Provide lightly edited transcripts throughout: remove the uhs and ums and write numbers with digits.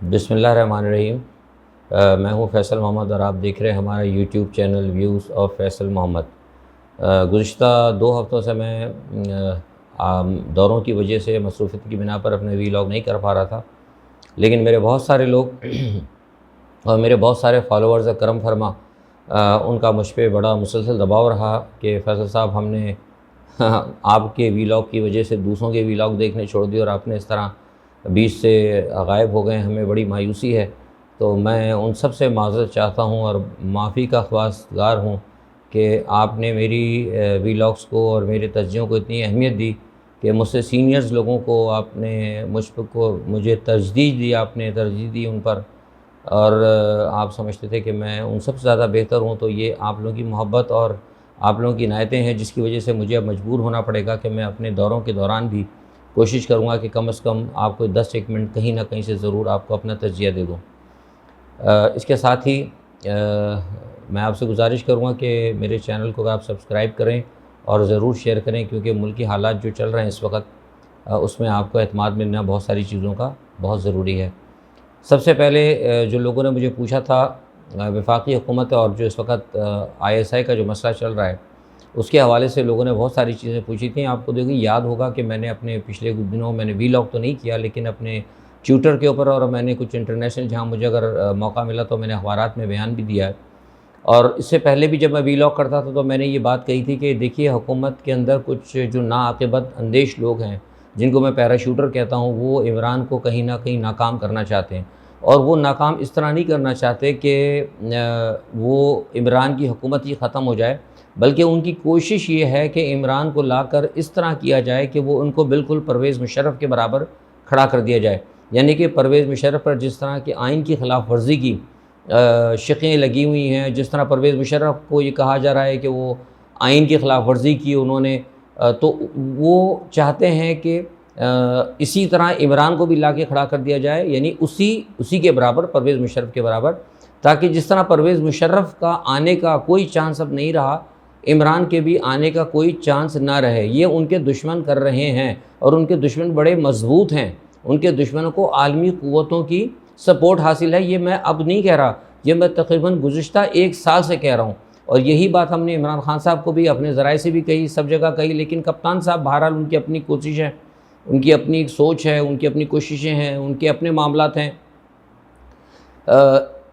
بسم اللہ الرحمن الرحیم۔ میں ہوں فیصل محمد اور آپ دیکھ رہے ہیں ہمارا YouTube channel views of Faisal Muhammad. گزشتہ 2 ہفتوں سے میں دوروں کی وجہ سے مصروفیت کی بنا پر اپنے ویلاگ نہیں کر پا رہا تھا، لیکن میرے بہت سارے لوگ اور میرے بہت سارے فالوورز کرم فرما ان کا مجھ پہ بڑا مسلسل دباؤ رہا کہ فیصل صاحب ہم نے آپ کے ویلاگ کی وجہ سے دوسروں کے ویلاگ دیکھنے چھوڑ دیے اور آپ نے اس طرح بیچ سے غائب ہو گئے، ہمیں بڑی مایوسی ہے۔ تو میں ان سب سے معذرت چاہتا ہوں اور معافی کا خواستگار ہوں کہ آپ نے میری ویلاگس کو اور میرے تجزیوں کو اتنی اہمیت دی کہ مجھ سے سینئرز لوگوں کو آپ نے مجھے ترجیح دی ان پر، اور آپ سمجھتے تھے کہ میں ان سب سے زیادہ بہتر ہوں۔ تو یہ آپ لوگوں کی محبت اور آپ لوگوں کی عنایتیں ہیں جس کی وجہ سے مجھے اب مجبور ہونا پڑے گا کہ میں اپنے دوروں کے دوران بھی کوشش کروں گا کہ کم از کم آپ کو 10-1 منٹ کہیں نہ کہیں سے ضرور آپ کو اپنا تجزیہ دے دوں۔ اس کے ساتھ ہی میں آپ سے گزارش کروں گا کہ میرے چینل کو آپ سبسکرائب کریں اور ضرور شیئر کریں، کیونکہ ملکی حالات جو چل رہے ہیں اس وقت اس میں آپ کو اعتماد ملنا بہت ساری چیزوں کا بہت ضروری ہے۔ سب سے پہلے جو لوگوں نے مجھے پوچھا تھا وفاقی حکومت اور جو اس وقت ISI کا جو مسئلہ چل رہا ہے اس کے حوالے سے لوگوں نے بہت ساری چیزیں پوچھی تھیں۔ آپ کو دیکھیں یاد ہوگا کہ میں نے اپنے پچھلے کچھ دنوں میں نے ویلاگ تو نہیں کیا، لیکن اپنے ٹویٹر کے اوپر اور میں نے کچھ انٹرنیشنل جہاں مجھے اگر موقع ملا تو میں نے اخبارات میں بیان بھی دیا ہے، اور اس سے پہلے بھی جب میں ویلاگ کرتا تھا تو میں نے یہ بات کہی تھی کہ دیکھیے حکومت کے اندر کچھ جو ناعاقبت اندیش لوگ ہیں جن کو میں پیراشوٹر کہتا ہوں، وہ عمران کو کہیں نہ کہیں ناکام کرنا چاہتے ہیں، اور وہ ناکام اس طرح نہیں کرنا چاہتے کہ وہ عمران کی حکومت ہی ختم ہو جائے، بلکہ ان کی کوشش یہ ہے کہ عمران کو لا کر اس طرح کیا جائے کہ وہ ان کو بالکل پرویز مشرف کے برابر کھڑا کر دیا جائے۔ یعنی کہ پرویز مشرف پر جس طرح کی آئین کی خلاف ورزی کی شقیں لگی ہوئی ہیں، جس طرح پرویز مشرف کو یہ کہا جا رہا ہے کہ وہ آئین کی خلاف ورزی کی انہوں نے، تو وہ چاہتے ہیں کہ اسی طرح عمران کو بھی لا کے کھڑا کر دیا جائے، یعنی اسی کے برابر، پرویز مشرف کے برابر، تاکہ جس طرح پرویز مشرف کا آنے کا کوئی چانس اب نہیں رہا، عمران کے بھی آنے کا کوئی چانس نہ رہے۔ یہ ان کے دشمن کر رہے ہیں، اور ان کے دشمن بڑے مضبوط ہیں، ان کے دشمنوں کو عالمی قوتوں کی سپورٹ حاصل ہے۔ یہ میں اب نہیں کہہ رہا، یہ میں تقریباً گزشتہ 1 سال سے کہہ رہا ہوں، اور یہی بات ہم نے عمران خان صاحب کو بھی اپنے ذرائع سے بھی کہی، سب جگہ کہی، لیکن کپتان صاحب بہرحال ان کی اپنی کوشش ہے، ان کی اپنی ایک سوچ ہے، ان کی اپنی کوششیں ہیں، ان کے اپنے معاملات ہیں۔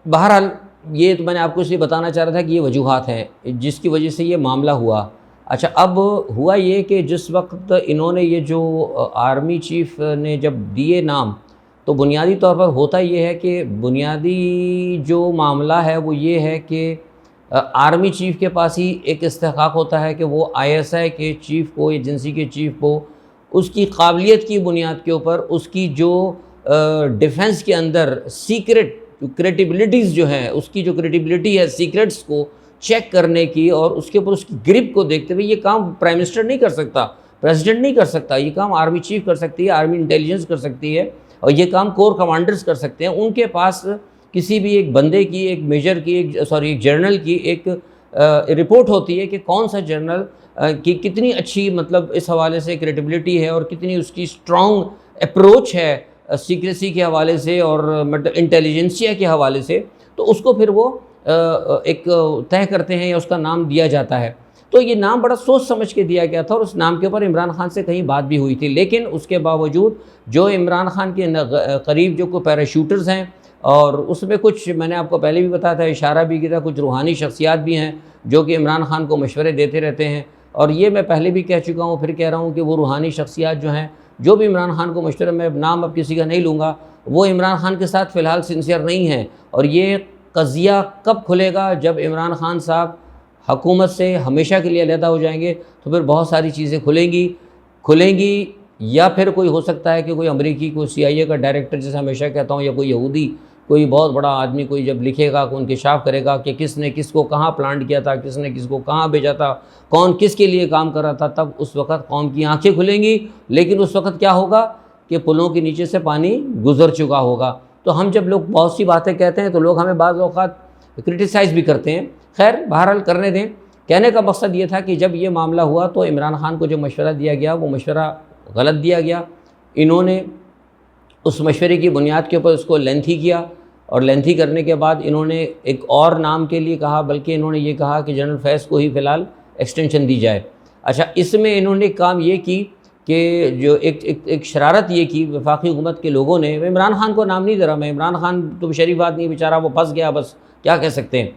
بہرحال یہ تو میں نے آپ کو اس لیے بتانا چاہ رہا تھا کہ یہ وجوہات ہیں جس کی وجہ سے یہ معاملہ ہوا۔ اچھا، اب ہوا یہ کہ جس وقت انہوں نے یہ جو آرمی چیف نے جب دیے نام، تو بنیادی طور پر ہوتا یہ ہے کہ بنیادی جو معاملہ ہے وہ یہ ہے کہ آرمی چیف کے پاس ہی ایک استحقاق ہوتا ہے کہ وہ ISI کے چیف کو، ایجنسی کے چیف کو، اس کی قابلیت کی بنیاد کے اوپر اس کی جو ڈیفنس کے اندر سیکرٹ کریڈیبلٹیز جو ہیں، اس کی جو کریڈیبلٹی ہے سیکرٹس کو چیک کرنے کی، اور اس کے اوپر اس کی گرپ کو دیکھتے ہوئے، یہ کام پرائم منسٹر نہیں کر سکتا، پریزیڈنٹ نہیں کر سکتا، یہ کام آرمی چیف کر سکتی ہے، آرمی انٹیلیجنس کر سکتی ہے، اور یہ کام کور کمانڈرز کر سکتے ہیں۔ ان کے پاس کسی بھی ایک بندے کی، ایک میجر کی، ایک جنرل کی ایک رپورٹ ہوتی ہے کہ کون سا جنرل کی کتنی اچھی مطلب اس حوالے سے کریڈیبلٹی ہے، اور کتنی اس کی سٹرونگ اپروچ ہے سیکریسی کے حوالے سے اور مطلب انٹیلیجنسیا کے حوالے سے، تو اس کو پھر وہ ایک طے کرتے ہیں یا اس کا نام دیا جاتا ہے۔ تو یہ نام بڑا سوچ سمجھ کے دیا گیا تھا، اور اس نام کے اوپر عمران خان سے کہیں بات بھی ہوئی تھی، لیکن اس کے باوجود جو عمران خان کے قریب جو کوئی پیراشوٹرز ہیں، اور اس میں کچھ میں نے آپ کو پہلے بھی بتایا تھا، اشارہ بھی کیا تھا، کچھ روحانی شخصیات بھی ہیں جو کہ عمران خان کو مشورے دیتے رہتے ہیں، اور یہ میں پہلے بھی کہہ چکا ہوں، پھر کہہ رہا ہوں کہ وہ روحانی شخصیات جو ہیں، جو بھی عمران خان کو مشورے، میں نام اب کسی کا نہیں لوں گا، وہ عمران خان کے ساتھ فی الحال سنسیئر نہیں ہیں، اور یہ قضیہ کب کھلے گا؟ جب عمران خان صاحب حکومت سے ہمیشہ کے لیے علیحدہ ہو جائیں گے، تو پھر بہت ساری چیزیں کھلیں گی، یا پھر کوئی ہو سکتا ہے کہ کوئی امریکی، کوئی CIA کا ڈائریکٹر، جیسے ہمیشہ کہتا ہوں، یا کوئی یہودی، کوئی بہت بڑا آدمی کوئی جب لکھے گا، کوئی انکشاف کرے گا کہ کس نے کس کو کہاں پلانٹ کیا تھا، کس نے کس کو کہاں بھیجا تھا، کون کس کے لیے کام کر رہا تھا، تب اس وقت قوم کی آنکھیں کھلیں گی۔ لیکن اس وقت کیا ہوگا کہ پلوں کے نیچے سے پانی گزر چکا ہوگا۔ تو ہم جب لوگ بہت سی باتیں کہتے ہیں تو لوگ ہمیں بعض اوقات کرٹیسائز بھی کرتے ہیں، خیر بہرحال کرنے دیں۔ کہنے کا مقصد یہ تھا کہ جب یہ معاملہ ہوا تو عمران خان کو جو مشورہ دیا گیا وہ مشورہ غلط دیا گیا۔ انہوں نے اس مشورے کی بنیاد کے اوپر اس کو لینتھی کیا، اور لینتھی کرنے کے بعد انہوں نے ایک اور نام کے لیے کہا، بلکہ انہوں نے یہ کہا کہ جنرل فیض کو ہی فی الحال ایکسٹینشن دی جائے۔ اچھا، اس میں انہوں نے کام یہ کی کہ جو ایک شرارت یہ کی وفاقی حکومت کے لوگوں نے، عمران خان کو نام نہیں دے رہا میں، عمران خان تو شریف آدمی بیچارہ، وہ پھنس گیا، بس کیا کہہ سکتے ہیں۔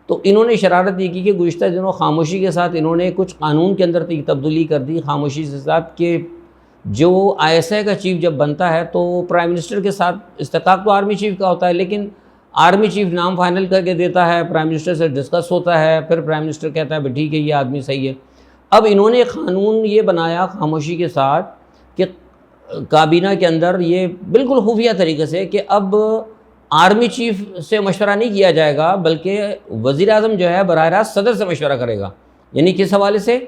تو انہوں نے شرارت یہ کی کہ گزشتہ دنوں خاموشی کے ساتھ انہوں نے کچھ قانون کے اندر تبدیلی کر دی خاموشی کے ساتھ، کہ جو آئی ایس آئی کا چیف جب بنتا ہے تو پرائم منسٹر کے ساتھ استحقاق تو آرمی چیف کا ہوتا ہے، لیکن آرمی چیف نام فائنل کر کے دیتا ہے، پرائم منسٹر سے ڈسکس ہوتا ہے، پھر پرائم منسٹر کہتا ہے ٹھیک ہے یہ آدمی صحیح ہے۔ اب انہوں نے قانون یہ بنایا خاموشی کے ساتھ کہ کابینہ کے اندر یہ بالکل خفیہ طریقے سے کہ اب آرمی چیف سے مشورہ نہیں کیا جائے گا، بلکہ وزیر اعظم جو ہے براہ راست صدر سے مشورہ کرے گا۔ یعنی کس حوالے سے؟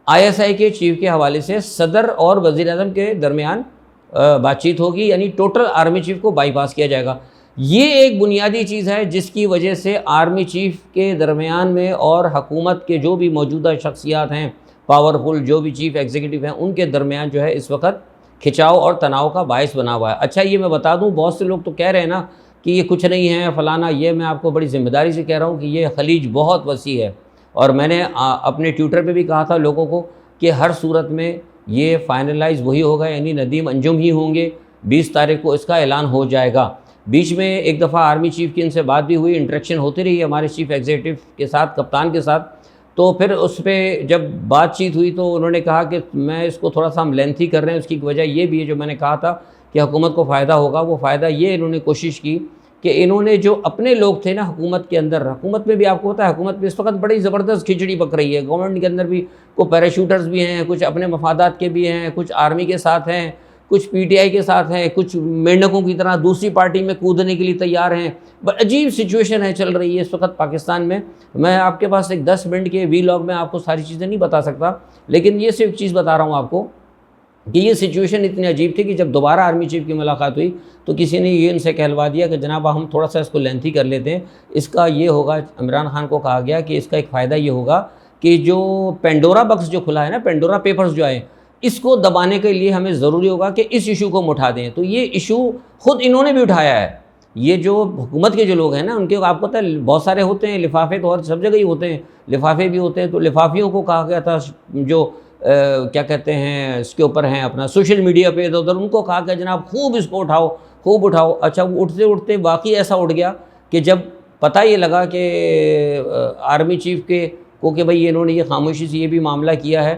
آئی ایس آئی کے چیف کے حوالے سے صدر اور وزیر اعظم کے درمیان بات چیت ہوگی، یعنی ٹوٹل آرمی چیف کو بائی پاس کیا جائے گا۔ یہ ایک بنیادی چیز ہے جس کی وجہ سے آرمی چیف کے درمیان میں اور حکومت کے جو بھی موجودہ شخصیات ہیں پاورفل، جو بھی چیف ایگزیکٹو ہیں، ان کے درمیان جو ہے اس وقت کھچاؤ اور تناؤ کا باعث بنا ہوا ہے۔ اچھا، یہ میں بتا دوں، بہت سے لوگ تو کہہ رہے ہیں نا کہ یہ کچھ نہیں ہے فلانا، یہ میں آپ کو بڑی ذمہ داری سے کہہ رہا ہوں کہ یہ خلیج بہت وسیع ہے، اور میں نے اپنے ٹویٹر پہ بھی کہا تھا لوگوں کو کہ ہر صورت میں یہ فائنلائز وہی ہوگا، یعنی ندیم انجم ہی ہوں گے، 20 تاریخ کو اس کا اعلان ہو جائے گا۔ بیچ میں ایک دفعہ آرمی چیف کی ان سے بات بھی ہوئی، انٹریکشن ہوتی رہی ہمارے چیف ایگزیکٹو کے ساتھ، کپتان کے ساتھ، تو پھر اس پہ جب بات چیت ہوئی تو انہوں نے کہا کہ میں اس کو تھوڑا سا ہم لینتھی کر رہے ہیں، اس کی وجہ یہ بھی ہے جو میں نے کہا تھا کہ حکومت کو فائدہ ہوگا، وہ فائدہ یہ انہوں نے کوشش کی کہ انہوں نے جو اپنے لوگ تھے نا حکومت کے اندر، حکومت میں بھی آپ کو پتہ ہے حکومت میں اس وقت بڑی زبردست کھچڑی پک رہی ہے، گورنمنٹ کے اندر بھی کوئی پیراشوٹرز بھی ہیں، کچھ اپنے مفادات کے بھی ہیں، کچھ آرمی کے ساتھ ہیں، کچھ پی ٹی آئی کے ساتھ ہیں، کچھ مینڈکوں کی طرح دوسری پارٹی میں کودنے کے لیے تیار ہیں۔ بڑی عجیب سچویشن ہے، چل رہی ہے اس وقت پاکستان میں۔ میں آپ کے پاس ایک 10 منٹ کے وی لاگ میں آپ کو ساری چیزیں نہیں بتا سکتا، لیکن یہ صرف چیز بتا رہا ہوں آپ کو کہ یہ سچویشن اتنی عجیب تھی کہ جب دوبارہ آرمی چیف کی ملاقات ہوئی تو کسی نے یہ ان سے کہلوا دیا کہ جناب ہم تھوڑا سا اس کو لینتھی کر لیتے ہیں، اس کا یہ ہوگا، عمران خان کو کہا گیا کہ اس کا ایک فائدہ یہ ہوگا کہ جو پینڈورا بکس جو کھلا ہے نا، پینڈورا پیپرز جو آئے، اس کو دبانے کے لیے ہمیں ضروری ہوگا کہ اس ایشو کو ہم اٹھا دیں۔ تو یہ ایشو خود انہوں نے بھی اٹھایا ہے، یہ جو حکومت کے جو لوگ ہیں نا ان کے آپ کو پتہ ہے بہت سارے ہوتے ہیں لفافے، تو اور سب جگہ ہی ہوتے ہیں لفافے بھی ہوتے ہیں، تو لفافیوں کو کہا گیا تھا جو کیا کہتے ہیں اس کے اوپر ہیں اپنا سوشل میڈیا پہ ادھر ادھر، ان کو کہا کہ جناب خوب اس کو اٹھاؤ، خوب اٹھاؤ۔ اچھا، وہ اٹھتے اٹھتے باقی ایسا اٹھ گیا کہ جب پتہ یہ لگا کہ آرمی چیف کے کو کہ بھائی انہوں نے یہ خاموشی سے یہ بھی معاملہ کیا ہے،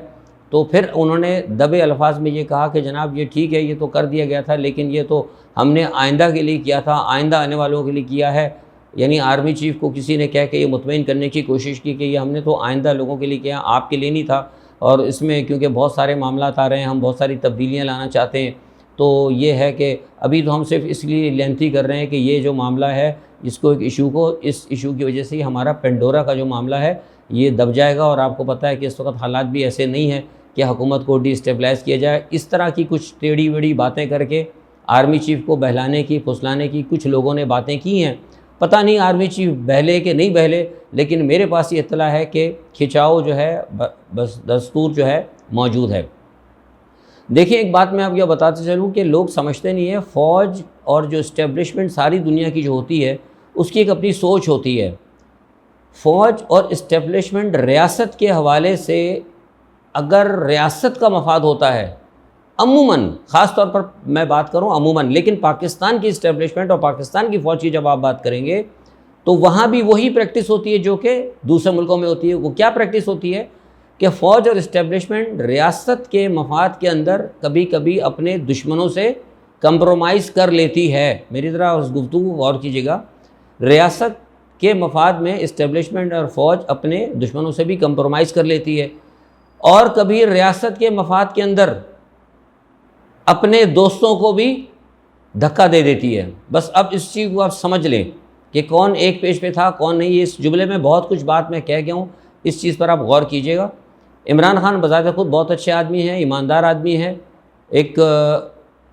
تو پھر انہوں نے دبے الفاظ میں یہ کہا کہ جناب یہ ٹھیک ہے، یہ تو کر دیا گیا تھا، لیکن یہ تو ہم نے آئندہ کے لیے کیا تھا، آئندہ آنے والوں کے لیے کیا ہے۔ یعنی آرمی چیف کو کسی نے کہہ کے یہ مطمئن کرنے کی کوشش کی کہ یہ ہم نے تو آئندہ لوگوں کے لیے کیا، آپ کے لیے نہیں تھا، اور اس میں کیونکہ بہت سارے معاملات آ رہے ہیں، ہم بہت ساری تبدیلیاں لانا چاہتے ہیں، تو یہ ہے کہ ابھی تو ہم صرف اس لیے لینتھی کر رہے ہیں کہ یہ جو معاملہ ہے اس کو ایک ایشو کو، اس ایشو کی وجہ سے ہی ہمارا پینڈورا کا جو معاملہ ہے یہ دب جائے گا، اور آپ کو پتہ ہے کہ اس وقت حالات بھی ایسے نہیں ہیں کہ حکومت کو ڈی اسٹیبلائز کیا جائے۔ اس طرح کی کچھ ٹیڑھی ویڑھی باتیں کر کے آرمی چیف کو بہلانے کی، پھسلانے کی کچھ لوگوں نے باتیں کی ہیں، پتہ نہیں آرمی چیف بہلے کہ نہیں بہلے، لیکن میرے پاس یہ اطلاع ہے کہ کھچاؤ جو ہے بس دستور جو ہے موجود ہے۔ دیکھیں ایک بات میں آپ کو بتاتے چلوں کہ لوگ سمجھتے نہیں ہیں، فوج اور جو اسٹیبلشمنٹ ساری دنیا کی جو ہوتی ہے اس کی ایک اپنی سوچ ہوتی ہے۔ فوج اور اسٹیبلشمنٹ ریاست کے حوالے سے اگر ریاست کا مفاد ہوتا ہے عموماً، خاص طور پر میں بات کروں عموماً، لیکن پاکستان کی اسٹیبلشمنٹ اور پاکستان کی فوج کی جب آپ بات کریں گے تو وہاں بھی وہی پریکٹس ہوتی ہے جو کہ دوسرے ملکوں میں ہوتی ہے۔ وہ کیا پریکٹس ہوتی ہے کہ فوج اور اسٹیبلشمنٹ ریاست کے مفاد کے اندر کبھی کبھی اپنے دشمنوں سے کمپرومائز کر لیتی ہے۔ میری ذرا اس گفتگو کو غور کیجیے گا، ریاست کے مفاد میں اسٹیبلشمنٹ اور فوج اپنے دشمنوں سے بھی کمپرومائز کر لیتی ہے، اور کبھی ریاست کے مفاد کے اندر اپنے دوستوں کو بھی دھکا دے دیتی ہے۔ بس اب اس چیز کو آپ سمجھ لیں کہ کون ایک پیج پہ تھا کون نہیں۔ اس جملے میں بہت کچھ بات میں کہہ گیا ہوں، اس چیز پر آپ غور کیجیے گا۔ عمران خان بذات خود بہت اچھے آدمی ہیں، ایماندار آدمی ہیں، ایک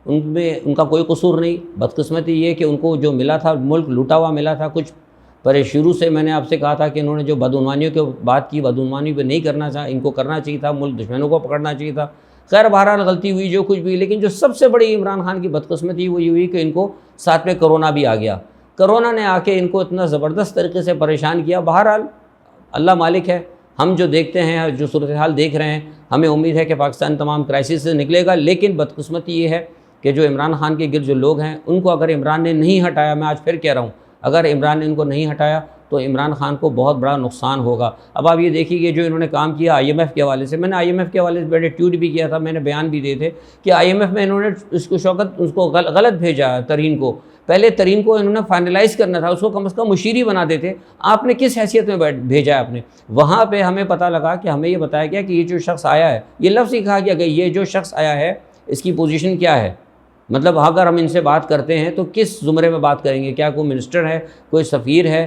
ان کا کوئی قصور نہیں۔ بدقسمتی یہ کہ ان کو جو ملا تھا ملک لوٹا ہوا ملا تھا کچھ، پر شروع سے میں نے آپ سے کہا تھا کہ انہوں نے جو بدعنوانیوں کی بات کی، بدعنوانی پہ نہیں کرنا تھا، ان کو کرنا چاہیے تھا، ملک دشمنوں کو پکڑنا چاہیے تھا، خیر بہرحال غلطی ہوئی جو کچھ بھی، لیکن جو سب سے بڑی عمران خان کی بدقسمتی وہ یہ ہوئی کہ ان کو ساتھ میں کرونا بھی آ گیا۔ کرونا نے آ کے ان کو اتنا زبردست طریقے سے پریشان کیا۔ بہرحال اللہ مالک ہے، ہم جو دیکھتے ہیں، جو صورتحال دیکھ رہے ہیں، ہمیں امید ہے کہ پاکستان تمام کرائسس سے نکلے گا، لیکن بدقسمتی یہ ہے کہ جو عمران خان کے گرد جو لوگ ہیں ان کو اگر عمران نے نہیں ہٹایا، میں آج پھر کہہ رہا ہوں، اگر عمران نے ان کو نہیں ہٹایا تو عمران خان کو بہت بڑا نقصان ہوگا۔ اب آپ یہ دیکھیے کہ جو انہوں نے کام کیا آئی ایم ایف کے حوالے سے، میں نے آئی ایم ایف کے حوالے سے بڑے ٹویٹ بھی کیا تھا، میں نے بیان بھی دیے تھے کہ آئی ایم ایف میں انہوں نے اس کو شوکت اس کو غلط بھیجا ترین کو، پہلے ترین کو انہوں نے فائنلائز کرنا تھا، اس کو کم از کم مشیر ہی بنا دیتے، آپ نے کس حیثیت میں بھیجا ہے آپ نے؟ وہاں پہ ہمیں پتہ لگا کہ ہمیں یہ بتایا گیا کہ یہ جو شخص آیا ہے، یہ لفظ ہی کہا گیا کہ یہ جو شخص آیا ہے اس کی پوزیشن کیا ہے، مطلب اگر ہم ان سے بات کرتے ہیں تو کس زمرے میں بات کریں گے؟ کیا کوئی منسٹر ہے، کوئی سفیر ہے،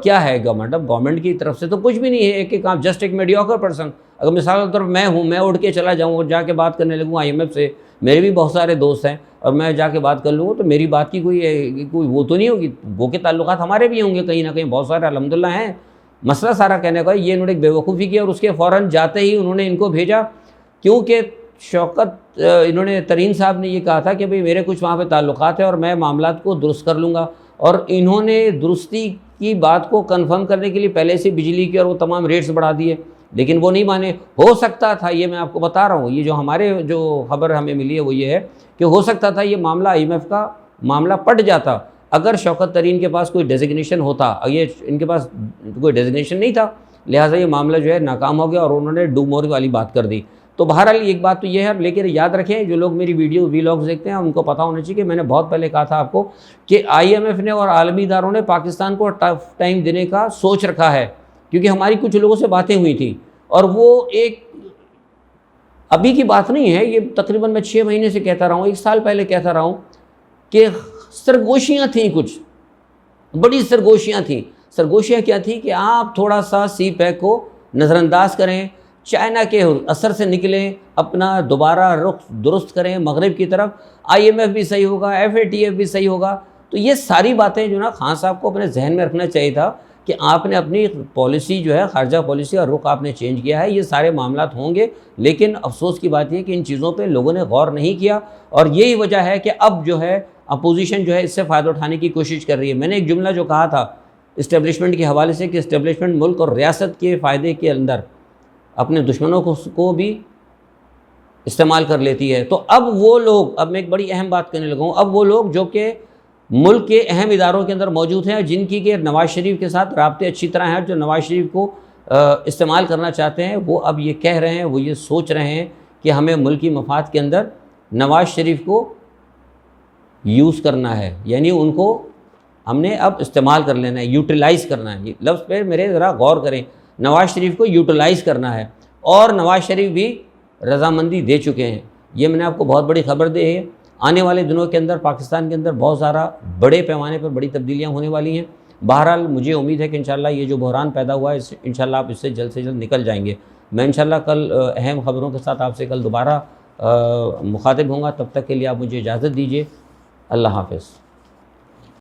کیا ہے گورنمنٹ؟ اب گورنمنٹ کی طرف سے تو کچھ بھی نہیں ہے، ایک کام جسٹ ایک میڈیوکر پرسن۔ اگر مثال کے طور پر میں ہوں، میں اٹھ کے چلا جاؤں اور جا کے بات کرنے لگوں آئی ایم ایف سے، میرے بھی بہت سارے دوست ہیں اور میں جا کے بات کر لوں تو میری بات کی کوئی وہ تو نہیں ہوگی، وہ کے تعلقات ہمارے بھی ہوں گے کہیں نہ کہیں، بہت سارے الحمدللہ ہیں۔ مسئلہ سارا کہنے کا یہ انہوں نے ایک بیوقوفی کی اور اس کے فوراً جاتے ہی انہوں نے ان کو بھیجا، کیونکہ شوکت انہوں نے ترین صاحب نے یہ کہا تھا کہ بھئی میرے کچھ وہاں پہ تعلقات ہیں اور میں معاملات کو درست کر لوں گا، اور انہوں نے درستی کی بات کو کنفرم کرنے کے لیے پہلے سے بجلی کی اور وہ تمام ریٹس بڑھا دیے، لیکن وہ نہیں مانے۔ ہو سکتا تھا، یہ میں آپ کو بتا رہا ہوں، یہ جو ہمارے جو خبر ہمیں ملی ہے وہ یہ ہے کہ ہو سکتا تھا یہ معاملہ آئی ایم ایف کا معاملہ پٹ جاتا اگر شوکت ترین کے پاس کوئی ڈیزگنیشن ہوتا۔ یہ ان کے پاس کوئی ڈیزگنیشن نہیں تھا، لہٰذا یہ معاملہ جو ہے ناکام ہو گیا اور انہوں نے ڈو مور والی بات کر دی۔ تو بہرحال ایک بات تو یہ ہے، لیکن یاد رکھیں جو لوگ میری ویلاگز دیکھتے ہیں ان کو پتہ ہونا چاہیے کہ میں نے بہت پہلے کہا تھا آپ کو کہ آئی ایم ایف نے اور عالمی اداروں نے پاکستان کو ٹف ٹائم دینے کا سوچ رکھا ہے، کیونکہ ہماری کچھ لوگوں سے باتیں ہوئی تھیں اور وہ ایک ابھی کی بات نہیں ہے، یہ تقریباً میں 6 مہینے سے کہتا رہا ہوں، 1 سال پہلے کہتا رہا ہوں کہ سرگوشیاں تھیں، کچھ بڑی سرگوشیاں تھیں۔ سرگوشیاں کیا تھیں کہ آپ تھوڑا سا سی پیک کو نظر انداز کریں، چائنا کے اثر سے نکلیں، اپنا دوبارہ رخ درست کریں مغرب کی طرف، آئی ایم ایف بھی صحیح ہوگا، ایف اے ٹی ایف بھی صحیح ہوگا۔ تو یہ ساری باتیں جو نا خان صاحب کو اپنے ذہن میں رکھنا چاہیے تھا کہ آپ نے اپنی پالیسی جو ہے خارجہ پالیسی اور رخ آپ نے چینج کیا ہے، یہ سارے معاملات ہوں گے، لیکن افسوس کی بات یہ کہ ان چیزوں پہ لوگوں نے غور نہیں کیا، اور یہی وجہ ہے کہ اب جو ہے اپوزیشن جو ہے اس سے فائدہ اٹھانے کی کوشش کر رہی ہے۔ میں نے ایک جملہ جو کہا تھا اسٹیبلشمنٹ کے حوالے سے کہ اسٹیبلشمنٹ ملک اور ریاست کے فائدے کے اندر اپنے دشمنوں کو بھی استعمال کر لیتی ہے، تو اب وہ لوگ، اب میں ایک بڑی اہم بات کرنے لگا ہوں، اب وہ لوگ جو کہ ملک کے اہم اداروں کے اندر موجود ہیں، جن کی کہ نواز شریف کے ساتھ رابطے اچھی طرح ہیں، جو نواز شریف کو استعمال کرنا چاہتے ہیں، وہ اب یہ کہہ رہے ہیں، وہ یہ سوچ رہے ہیں کہ ہمیں ملکی مفاد کے اندر نواز شریف کو یوز کرنا ہے، یعنی ان کو ہم نے اب استعمال کر لینا ہے، یوٹیلائز کرنا ہے۔ یہ لفظ پہ میرے ذرا غور کریں، نواز شریف کو یوٹیلائز کرنا ہے، اور نواز شریف بھی رضامندی دے چکے ہیں۔ یہ میں نے آپ کو بہت بڑی خبر دی ہے، آنے والے دنوں کے اندر پاکستان کے اندر بہت سارا بڑے پیمانے پر بڑی تبدیلیاں ہونے والی ہیں۔ بہرحال مجھے امید ہے کہ انشاءاللہ یہ جو بحران پیدا ہوا ہے انشاءاللہ آپ اس سے جلد نکل جائیں گے۔ میں انشاءاللہ کل اہم خبروں کے ساتھ آپ سے کل دوبارہ مخاطب ہوں گا، تب تک کے لیے آپ مجھے اجازت دیجیے۔ اللہ حافظ۔